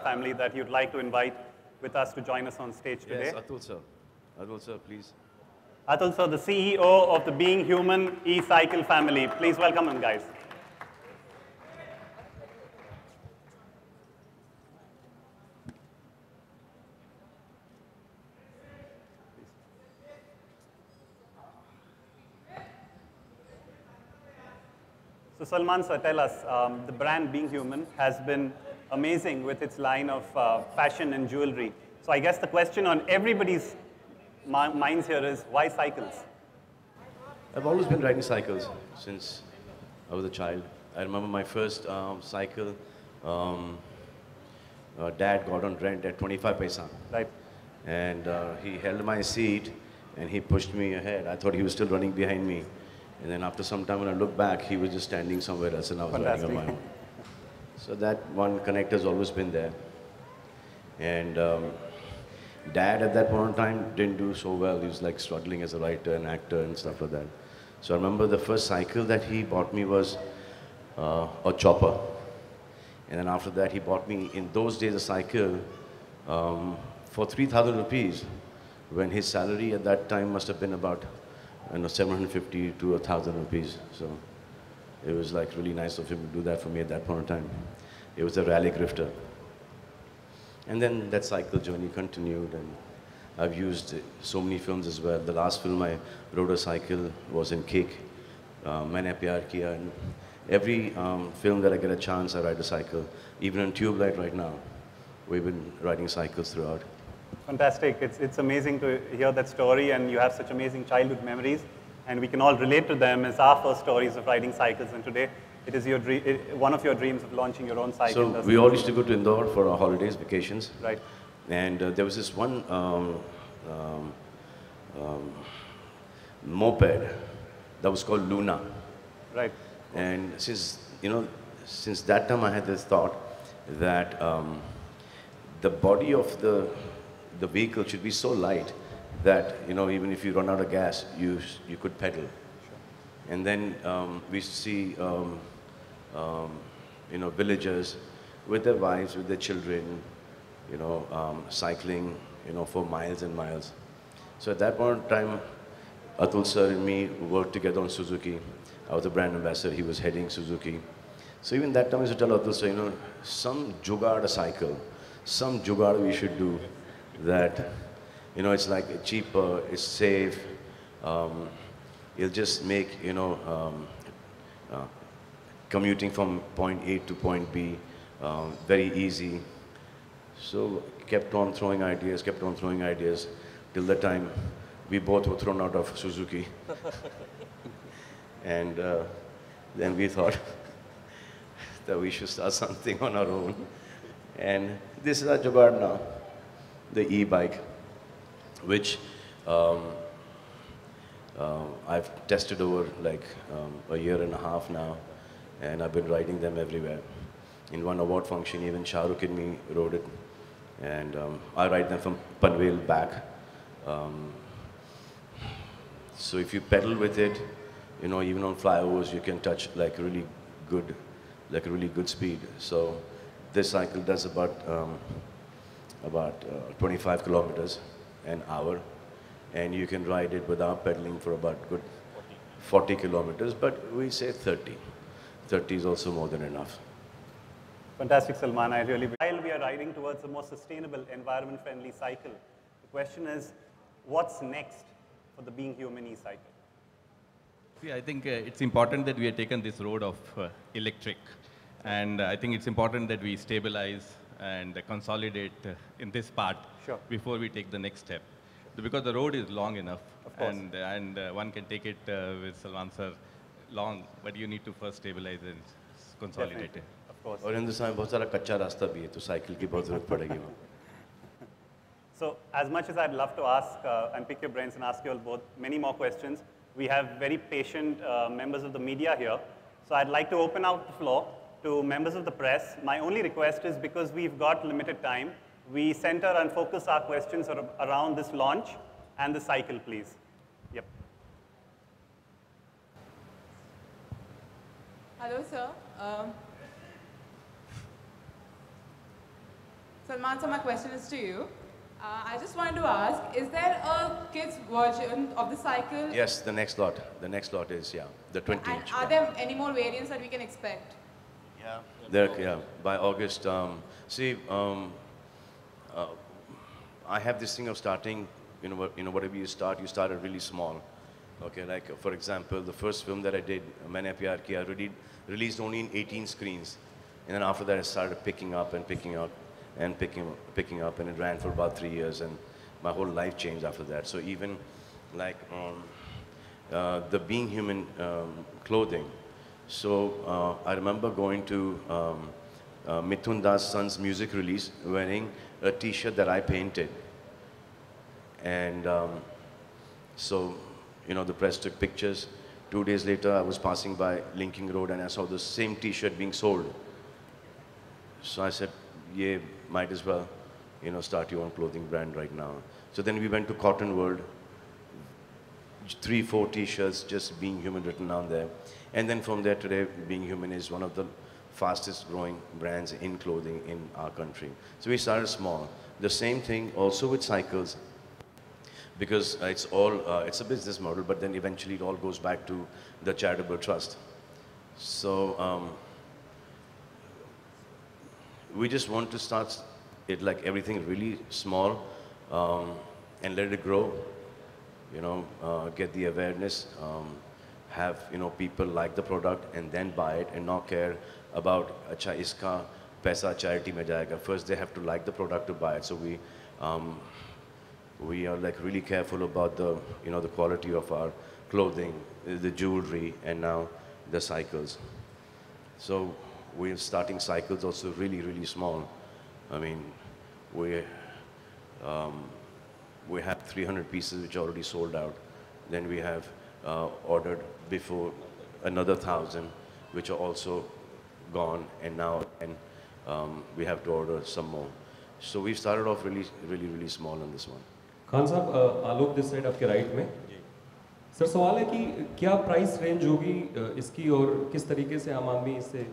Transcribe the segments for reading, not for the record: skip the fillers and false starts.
family that you'd like to invite with us to join us on stage today? Yes, Atul sir. Atul sir, please. Atul sir, the CEO of the Being Human e-cycle family. Please welcome him, guys. So Salman sir, tell us, the brand Being Human has been amazing with its line of fashion and jewelry. So I guess the question on everybody's minds here is, why cycles? I've always been riding cycles since I was a child. I remember my first cycle, dad got on rent at 25 paisa. Right. And he held my seat and he pushed me ahead. I thought he was still running behind me. And then after some time when I looked back, he was just standing somewhere else and I was riding on my own. So that one connect has always been there. And dad at that point in time didn't do so well. He was like struggling as a writer and actor and stuff like that. So I remember the first cycle that he bought me was a chopper. And then after that he bought me, in those days, a cycle for 3,000 rupees, when his salary at that time must have been about 750 to 1,000 rupees. So it was like really nice of him to do that for me at that point in time. It was a rally grifter. And then that cycle journey continued, and I've used so many films as well. The last film I rode a cycle was in Kick, Maine Pyar Kiya, and every film that I get a chance, I ride a cycle. Even on Tube Light right now, we've been riding cycles throughout. Fantastic. It's amazing to hear that story, and you have such amazing childhood memories, and we can all relate to them as our first stories of riding cycles. And today, it is your one of your dreams of launching your own cycle. So we all used to go to Indore for our holidays, vacations. Right. And there was this one moped that was called Luna. Right. And since that time I had this thought that the body of the vehicle should be so light that even if you run out of gas, you could pedal. Sure. And then we used to see villagers with their wives, with their children, cycling, for miles and miles. So at that point in time, Atul sir and me worked together on Suzuki. I was the brand ambassador, he was heading Suzuki. So even that time I used to tell Atul sir, some jugaad a cycle, some jugaad we should do that, it's like cheaper, it's safe, it'll just make, commuting from point A to point B very easy. So kept on throwing ideas till the time we both were thrown out of Suzuki. And then we thought that we should start something on our own. And this is our jugaad now, the e-bike, which I've tested over like a year and a half now, and I've been riding them everywhere. In one award function, even Shah Rukh and me rode it, and I ride them from Panvel back. So if you pedal with it, even on flyovers, you can touch like a really good speed. So this cycle does about 25 kilometers an hour, and you can ride it without pedaling for about good 40 kilometers, but we say 30. 30 is also more than enough. Fantastic, Salman. While we are riding towards a more sustainable, environment-friendly cycle, the question is, what's next for the Being Human e-cycle? See, I think it's important that we have taken this road of electric, and I think it's important that we stabilize and consolidate in this part before we take the next step. Because the road is long enough, and one can take it with Salman sir long, but you need to first stabilize and consolidate it. Of course. और हिंदुस्तान में बहुत सारा कच्चा रास्ता भी है, तो cycle की बहुत ज़रूरत पड़ेगी वहाँ. So as much as I'd love to ask and pick your brains and ask you all both many more questions, we have very patient members of the media here. So I'd like to open out the floor to members of the press. My only request is, because we've got limited time, we center and focus our questions around this launch and the cycle, please. Yep. Hello, sir. Salman, so my question is to you. I just wanted to ask, is there a kids version of the cycle? Yes, the next lot. The next lot is, yeah, the 20 And inch. are there any more variants that we can expect? Yeah, by August. I have this thing of starting, whatever you start it really small. Okay, like for example, the first film that I did, Maine Pyar Kiya, released only in 18 screens. And then after that, I started picking up and picking up and picking up, and it ran for about 3 years, and my whole life changed after that. So even like the Being Human clothing. So I remember going to Mithun Das' son's music release, wearing a T-shirt that I painted. And so, the press took pictures. 2 days later, I was passing by Linking Road and I saw the same T-shirt being sold. So I said, yeah, might as well, start your own clothing brand right now. So then we went to Cotton World, 3-4 T-shirts, just Being Human written down there. And then from there today, Being Human is one of the fastest growing brands in clothing in our country. So we started small. The same thing also with cycles, because it's a business model, but then eventually it all goes back to the charitable trust. So we just want to start it like everything really small and let it grow, get the awareness, have people like the product and then buy it and not care about acha iska paisa charity mein jayega. First they have to like the product to buy it. So we are like really careful about the the quality of our clothing, the jewelry, and now the cycles. So we're starting cycles also really small. I mean, we have 300 pieces which are already sold out. Then we have ordered before another 1,000 which are also gone, and now we have to order some more. So we started off really small on this one. Khan साहब, आलोक this side आपके right में sir, सवाल है कि क्या price range होगी इसकी और किस तरीके से आम आदमी इसे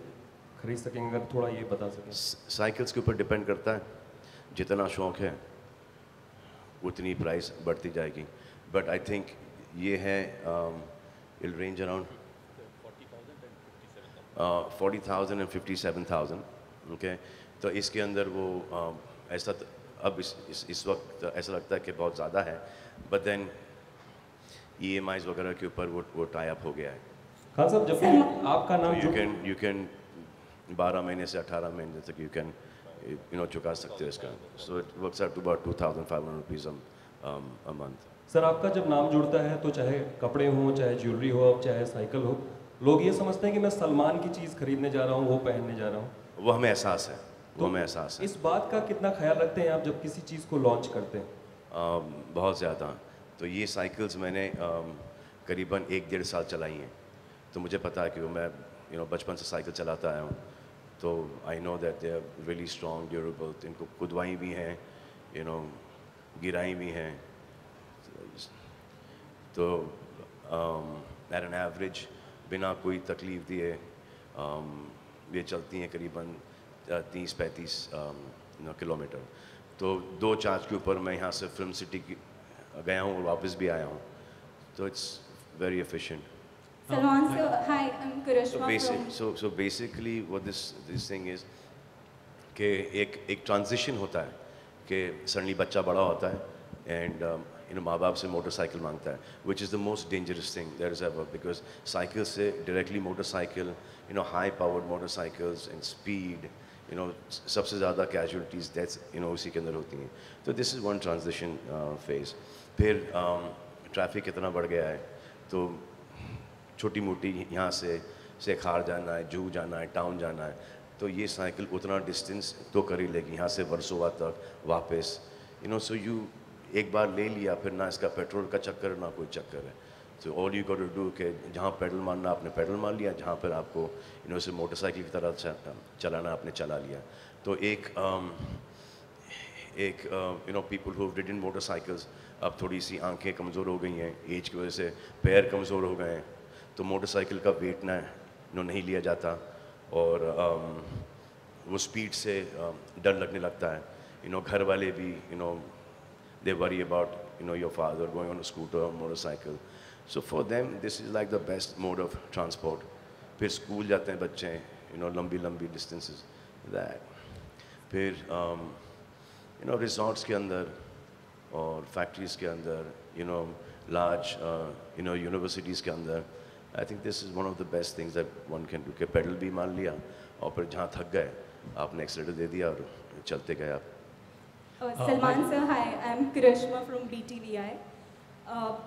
खरीद सकेंगे, अगर थोड़ा ये बता सकें। साइकिल्स के ऊपर डिपेंड करता है, जितना शौक है उतनी प्राइस बढ़ती जाएगी, बट आई थिंक ये है इल रेंज अराउंड 40,000 and 57,000. ओके, तो इसके अंदर वो ऐसा अब इस वक्त ऐसा लगता है कि बहुत ज़्यादा है, बट देन EMIs वगैरह के ऊपर वो टाई अप हो गया है। खान साहब, जब भी आपका नाम यू कैन 12 महीने से 18 महीने तक यू कैन चुका सकते हो इसका। So it works out to about 2,500 rupees a month. Sir, आपका जब नाम जुड़ता है तो चाहे कपड़े हों, चाहे ज्वेलरी हो, चाहे साइकिल हो, लोग ये समझते हैं कि मैं सलमान की चीज़ खरीदने जा रहा हूँ, वो पहनने जा रहा हूँ। वो हमें एहसास है, वो हमें एहसास है। इस बात का कितना ख्याल रखते हैं आप जब किसी चीज़ को लॉन्च करते हैं? बहुत ज़्यादा। तो ये साइकिल्स मैंने करीबन 1-1.5 साल चलाई हैं, तो मुझे पता है कि वो मैं बचपन से साइकिल चलाता आया हूँ, तो I know that they are really strong, durable. इनको खुदवाई भी हैं, गिराई भी हैं, तो एट एन एवरेज बिना कोई तकलीफ दिए ये चलती हैं करीबन 30-35 किलोमीटर। तो 2 चार्ज के ऊपर मैं यहाँ से फिल्म सिटी गया हूँ और वापस भी आया हूँ, तो it's very efficient. Salman, so hi, I'm Karishma from... So basically what this thing is कि एक ट्रांजिशन होता है कि सडनली बच्चा बड़ा होता है एंड माँ बाप से मोटरसाइकिल मांगता है, which is the most dangerous thing there is ever, because cycle से directly motorcycle, high powered motorcycles and speed, सबसे ज़्यादा कैजुअलिटीज़ डेथ्स उसी के अंदर होती हैं। तो this is one transition phase. फिर ट्रैफिक इतना बढ़ गया है, तो छोटी मोटी यहाँ से खार जाना है, जू जाना है, टाउन जाना है, तो ये साइकिल उतना डिस्टेंस तो कर ही लेगी, यहाँ से वर्सोवा तक वापस। सो यू एक बार ले लिया, फिर ना इसका पेट्रोल का चक्कर ना कोई चक्कर है। तो all you got to do कि जहाँ पेडल मारना आपने पेडल मार लिया, जहाँ पर आपको इसे मोटरसाइकिल की तरह चलाना आपने चला लिया। तो एक पीपल हु रिडन मोटरसाइकिल्स, अब थोड़ी सी आंखें कमज़ोर हो गई हैं, एज की वजह से पैर कमज़ोर हो गए हैं, तो मोटरसाइकिल का वेट नहीं लिया जाता और वो स्पीड से डर लगने लगता है। घर वाले भी, they worry about, your father going on a scooter or motorcycle. So for them, this is like the best mode of transport. फिर स्कूल जाते हैं बच्चे, लंबी distances, that. फिर, resorts के अंदर और factories के अंदर, large, universities के अंदर. I think this is one of the best things that one can do. कि pedal भी मान लिया और फिर जहाँ थक गए, आपने accelerator दे दिया और चलते गए आप. Salman sir, hi, I'm Karishma from BTVI.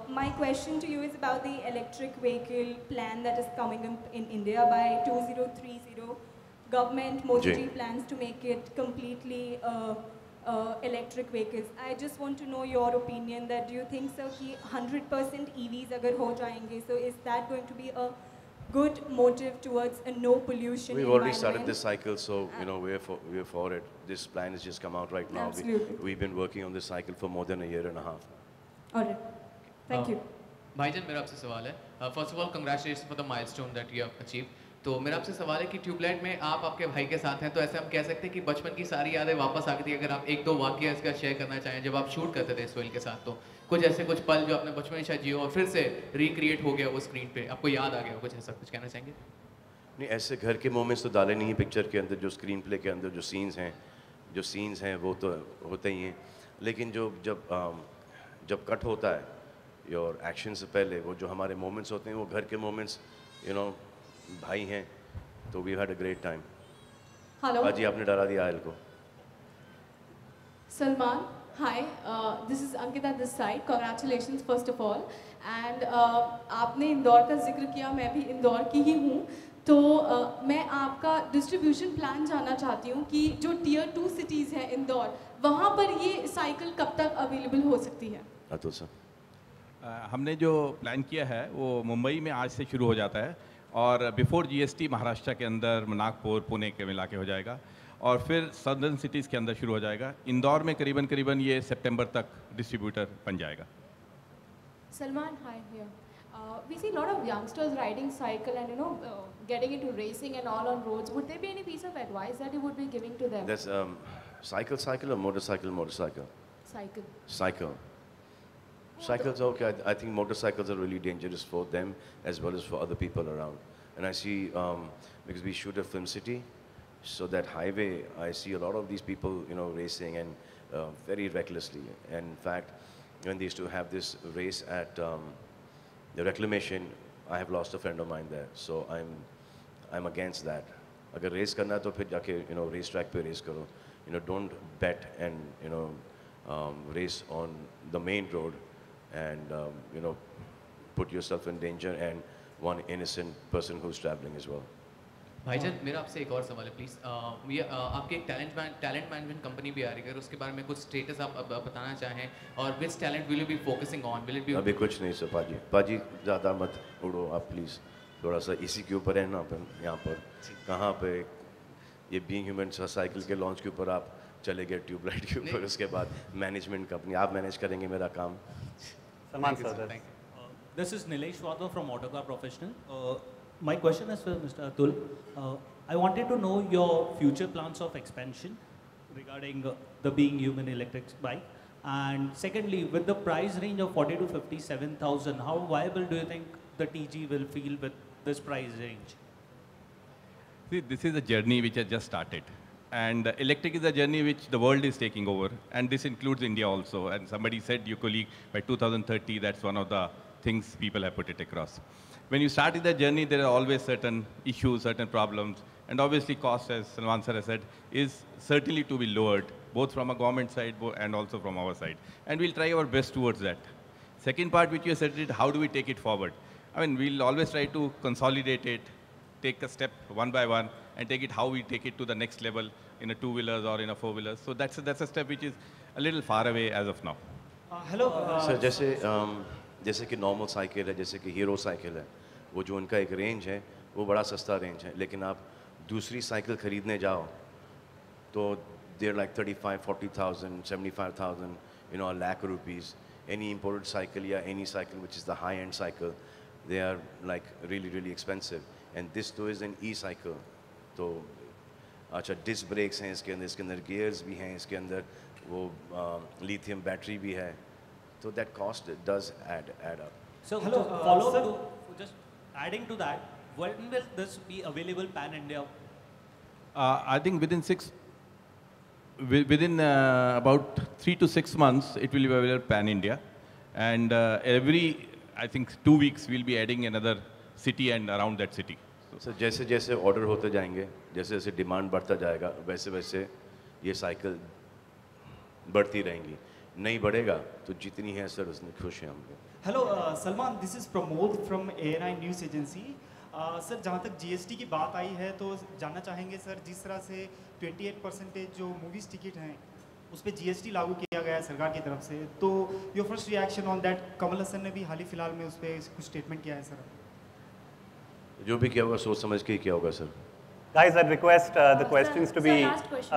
My question to you is about the electric vehicle plan that is coming up in India by 2030. Government Modi plans to make it completely electric vehicles. I just want to know your opinion that do you think so कि 100% EVs अगर हो जाएंगे, so is that going to be a good motive towards a no pollution We've already started this cycle, so we're for it. This plan has just come out right now. Absolutely. We've been working on this cycle for more than a year and a half. All right. Thank you. भाईजान मेरा आपसे सवाल है. First of all, congratulations for the milestone that you have achieved. तो मेरा आपसे सवाल है कि ट्यूबलाइट में आप आपके भाई के साथ हैं, तो ऐसे हम कह सकते हैं कि बचपन की सारी यादें वापस आ गई थी. अगर आप एक दो वाकया इसका शेयर करना चाहें जब आप शूट करते थे सोहेल के साथ, तो कुछ पल जो आपने बचपन में शायद जियो और फिर से रिक्रिएट हो गया वो स्क्रीन पे, आपको याद आ गया, कुछ ऐसा कुछ कहना चाहेंगे? नहीं, ऐसे घर के मोमेंट्स तो डाले नहीं पिक्चर के अंदर. जो स्क्रीन प्ले के अंदर जो सीन्स हैं वो तो होते ही हैं, लेकिन जब कट होता है और एक्शन से पहले वो जो हमारे मोमेंट्स होते हैं वो घर के मोमेंट्स, भाई हैं, तो we had a great time. Hello आज ही आपने डरा दिया आयल को. Salman, hi, this is Ankita this side. Congratulations first of all. And आपने इंदौर का जिक्र किया, मैं भी इंदौर की ही हूँ, तो मैं आपका डिस्ट्रीब्यूशन प्लान जानना चाहती हूँ कि जो टियर 2 सिटीज़ हैं इंदौर, वहाँ पर ये साइकिल कब तक अवेलेबल हो सकती है? अतुल सर, हमने जो प्लान किया है वो मुंबई में आज से शुरू हो जाता है और बिफोर जीएसटी महाराष्ट्र के अंदर नागपुर पुणे के मिला के हो जाएगा और फिर सदर्न सिटीज़ के अंदर शुरू हो जाएगा. इंदौर में करीबन ये सितंबर तक डिस्ट्रीब्यूटर बन जाएगा. Salman, hi here. We see a lot of youngsters riding cycle and getting into racing and all on roads. Would there be any piece of advice that you would be giving to them? that's cycle or motorcycle? Cycle. Cycles are okay. I think motorcycles are really dangerous for them as well as for other people around. And I see, because we shoot at Film City, so that highway, I see a lot of these people, racing and very recklessly. And in fact, when they used to have this race at the Reclamation, I have lost a friend of mine there. So I'm against that. अगर race करना है तो फिर जाके race track पे race करो. Don't bet and race on the main road and put yourself in danger and one innocent person who's traveling as well. भाईजान मेरा आपसे एक और सवाल है प्लीज़. आपकी एक टैलेंट मैनेजमेंट कंपनी भी आ रही है, अगर उसके बारे में कुछ स्टेटस आप बताना चाहें और which talent will you be focusing on? Will it be? अभी कुछ नहीं सर. पाजी ज़्यादा मत उड़ो आप प्लीज़. थोड़ा सा इसी के ऊपर है ना अपन यहाँ पर. कहाँ पे ये बीइंग ह्यूमन साइकिल के लॉन्च के ऊपर आप चले गए ट्यूबलाइट के ऊपर. उसके बाद मैनेजमेंट कंपनी आप मैनेज करेंगे मेरा काम. Salman sir, this is Nilesh Wadhwa from Autocar Professional. My question is for Mr. Atul. I wanted to know your future plans of expansion regarding the being human electric bike. And secondly, with the price range of 40 to 57,000, how viable do you think the TG will feel with this price range? See, this is a journey which has just started. And electric is a journey which the world is taking over. And this includes India also. And somebody said, your colleague, by 2030, that's one of the things people have put it across. When you start in the journey, there are always certain issues, certain problems. And obviously cost, as Salman sir has said, is certainly to be lowered, both from a government side and also from our side. And we'll try our best towards that. Second part which you said, how do we take it forward? I mean, we'll always try to consolidate it, take a step one by one, and take it how we take it to the next level in a two-wheelers or in a four-wheelers. So that's a step which is a little far away as of now. Hello. Sir जैसे कि normal cycle है, जैसे कि hero cycle है, वो जो उनका एक रेंज है वो बड़ा सस्ता रेंज है. लेकिन आप दूसरी साइकिल खरीदने जाओ तो they're like 35, 40,000, 75,000, a lakh rupees. Any imported cycle, any cycle which is the high-end cycle, they are like really, really expensive. And this too is an e-cycle. So अच्छा डिस्क ब्रेक्स हैं इसके अंदर gears भी हैं इसके अंदर, वो lithium battery भी है, तो that cost does add up. So, follow up to, just adding to that, when will this be available pan India? I think within about 3 to 6 months, it will be available pan India, and every I think 2 weeks we'll be adding another city and around that city. So जैसे जैसे order होते जाएंगे, जैसे जैसे demand बढ़ता जाएगा, वैसे वैसे ये साइकिल बढ़ती रहेंगी. नहीं बढ़ेगा तो जितनी है सर उसमें खुश हैं हम लोग. Hello Salman, this is Pramod from ANI news agency. Sir जहाँ तक GST की बात आई है तो जानना चाहेंगे सर, जिस तरह से 28% जो मूवीज़ टिकट हैं उस पर GST लागू किया गया है सरकार की तरफ से, तो your first reaction on that. Kamal Haasan ने भी हाल ही फिलहाल में उस पर कुछ स्टेटमेंट किया है सर. जो भी किया होगा सोच समझ के ही किया होगा sir. Guys, I'd request the questions to be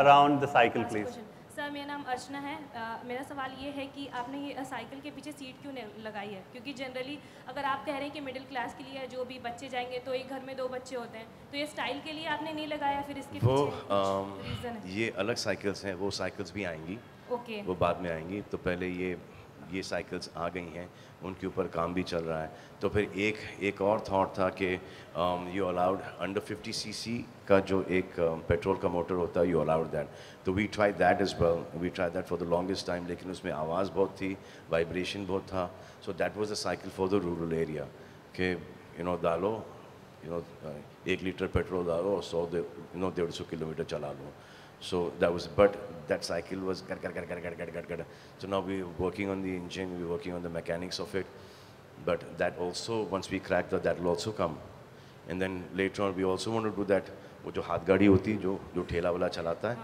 around the cycle, please. Sir मेरा नाम अर्चना है. मेरा सवाल ये है कि आपने ये साइकिल के पीछे सीट क्यों लगाई है? क्योंकि जनरली अगर आप कह रहे हैं कि मिडिल क्लास के लिए जो भी बच्चे जाएंगे तो एक घर में 2 बच्चे होते हैं, तो ये स्टाइल के लिए आपने नहीं लगाया, फिर इसके पीछे रीज़न है? ये अलग साइकिल्स हैं, वो साइकिल्स भी आएंगी. ओके. वो बाद में आएंगी. तो पहले ये साइकिल्स आ गई हैं, उनके ऊपर काम भी चल रहा है. तो फिर एक और थॉट था कि यू अलाउड अंडर 50 cc का जो एक पेट्रोल का मोटर होता है, यू अलाउड दैट. तो we try that as well. We try that for the longest time, लेकिन उसमें आवाज़ बहुत थी, वाइब्रेशन बहुत था. So that was a cycle for the rural area कि डालो 1 लीटर पेट्रोल डालो और 100-150 किलोमीटर चला लो. So that was, but that cycle was gar. So now we're working on the engine, we're working on the mechanics of it. But that also, once we crack that will also come. And then later on, we also want to do that. वो जो हाथ गाड़ी होती है, जो ठेला वाला चलाता है,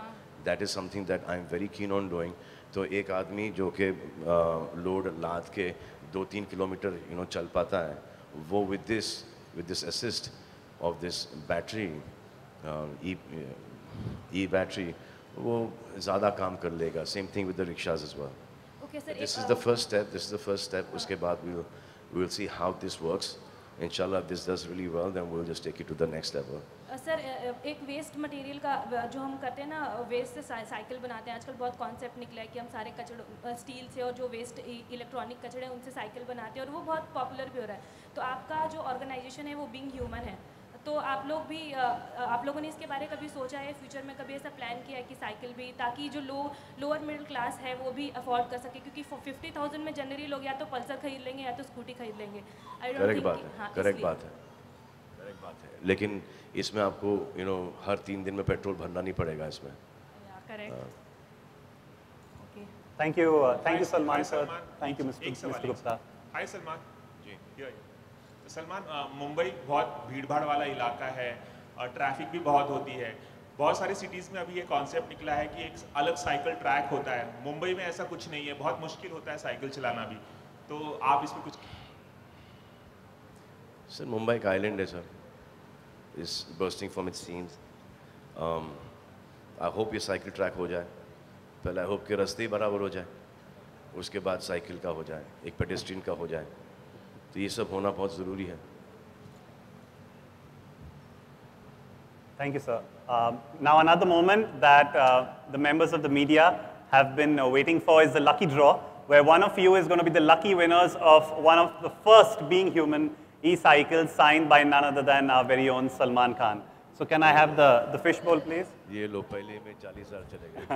that is something that I'm very keen on doing. तो एक आदमी जो कि लोड लाद के 2-3 किलोमीटर चल पाता है, वो with this assist of this battery, e-battery, वो ज़्यादा काम कर लेगा. Same thing with the rickshaws as well. Okay, sir, this is the first step. उसके बाद we will see how this works. Inshallah, if this does really well, then we'll just take it to the next level. Sir एक waste material का जो हम करते हैं ना, waste से साइकिल बनाते हैं. आजकल बहुत कॉन्सेप्ट निकला है कि हम सारे कचड़े स्टील से और जो वेस्ट इलेक्ट्रॉनिक कचड़े हैं उनसे साइकिल बनाते हैं, और वो बहुत पॉपुलर भी हो रहा है. तो आपका जो ऑर्गेनाइजेशन है वो बीइंग ह्यूमन है, तो आप लोगों ने इसके बारे में कभी सोचा है, फ्यूचर में कभी ऐसा प्लान किया है कि साइकिल भी, ताकि जो लोअर मिडिल क्लास है वो भी अफोर्ड कर सके? क्योंकि 50,000 में जनरली लोग या तो पल्सर खरीद लेंगे या तो स्कूटी खरीद लेंगे. करेक्ट बात है. लेकिन इसमें आपको हर 3 दिन में पेट्रोल भरना नहीं पड़ेगा इसमें. Thank you Salman sir. Thank you Mr. Gupta. Hi Salman. जी. सलमान, मुंबई बहुत भीड़भाड़ वाला इलाका है और ट्रैफिक भी बहुत होती है. बहुत सारी सिटीज़ में अभी ये कॉन्सेप्ट निकला है कि एक अलग साइकिल ट्रैक होता है. मुंबई में ऐसा कुछ नहीं है, बहुत मुश्किल होता है साइकिल चलाना भी. तो आप इसमें कुछ? सर मुंबई का आइलैंड है sir, is bursting from its scenes. I hope ये साइकिल ट्रैक हो जाए. पहले आई होप के रास्ते ही बराबर हो जाए, उसके बाद साइकिल का हो जाए, एक पेडेस्ट्रियन का हो जाए. तो ये सब होना बहुत ज़रूरी है. Thank you, sir. Now another moment that the members of the media have been waiting for is the lucky draw, where one of you is going to be the lucky winners of one of the first Being Human e-cycles signed by none other than our very own Salman Khan. So can I have the fishbowl, please? ये लो, पहले में 40,000 चले गए.